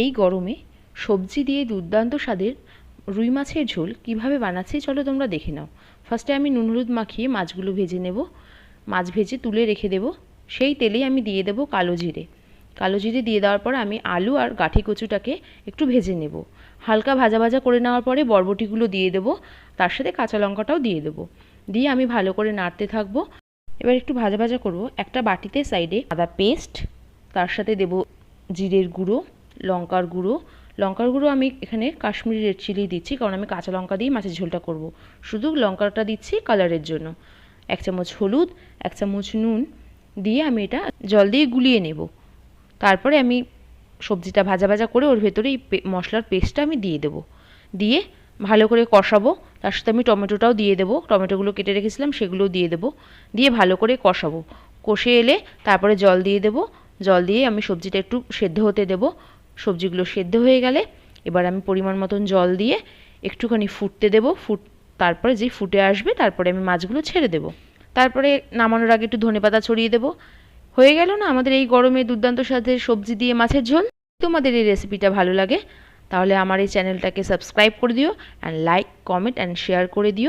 এই গরমে সবজি দিয়ে দুর্দান্ত স্বাদের রুই মাছের ঝোল কিভাবে বানাচ্ছি চলো তোমরা দেখে নাও। ফার্স্টে আমি নুন হলুদ মাখিয়ে মাছগুলো ভেজে নেব। মাছ ভেজে তুলে রেখে দেব। সেই তেলেই আমি দিয়ে দেব কালো জিরে। কালো জিরে দিয়ে দেওয়ার পর আমি আলু আর গাঁঠি কচুটাকে একটু ভেজে নেব। হালকা ভাজা ভাজা করে নেওয়ার পরে বরবটিগুলো দিয়ে দেব, তার সাথে কাঁচা লঙ্কাটাও দিয়ে দেব। দিয়ে আমি ভালো করে নাড়তে থাকবো। এবার একটু ভাজা ভাজা করব। একটা বাটিতে সাইডে আদা পেস্ট, তার সাথে দেব জিরের গুঁড়ো, লঙ্কার গুঁড়ো। লঙ্কার গুঁড়ো আমি এখানে কাশ্মীরি রেড চিলি দিচ্ছি, কারণ আমি কাঁচা লঙ্কা দিয়ে মাছের ঝোলটা করব। শুধু লঙ্কাটা দিচ্ছি কালারের জন্য। 1 চামচ হলুদ, 1 চামচ নুন দিয়ে আমি এটা জল দিয়ে গুলিয়ে নেব। তারপরে আমি সবজিটা ভাজা ভাজা করে ওর ভেতরে এই মশলার পেস্টটা আমি দিয়ে দেব। দিয়ে ভালো করে কষাবো। তার সাথে আমি টমেটোটাও দিয়ে দেবো, টমেটোগুলো কেটে রেখেছিলাম সেগুলোও দিয়ে দেবো। দিয়ে ভালো করে কষাবো। কষে এলে তারপরে জল দিয়ে দেবো। জল দিয়ে আমি সবজিটা একটু সেদ্ধ হতে দেবো। সবজিগুলো সেদ্ধ হয়ে গেলে এবার আমি পরিমাণ মতন জল দিয়ে একটুখানি ফুটতে দেবো। তারপরে যেই ফুটে আসবে তারপরে আমি মাছগুলো ছেড়ে দেবো। তারপরে নামানোর আগে একটু ধনেপাতা ছড়িয়ে দেবো। হয়ে গেল না আমাদের এই গরমে দুর্দান্ত স্বাদের সবজি দিয়ে মাছের ঝোল। তোমাদের এই রেসিপিটা ভালো লাগে তাহলে আমার এই চ্যানেলটাকে সাবস্ক্রাইব করে দিও, and like, comment and share করে দিও।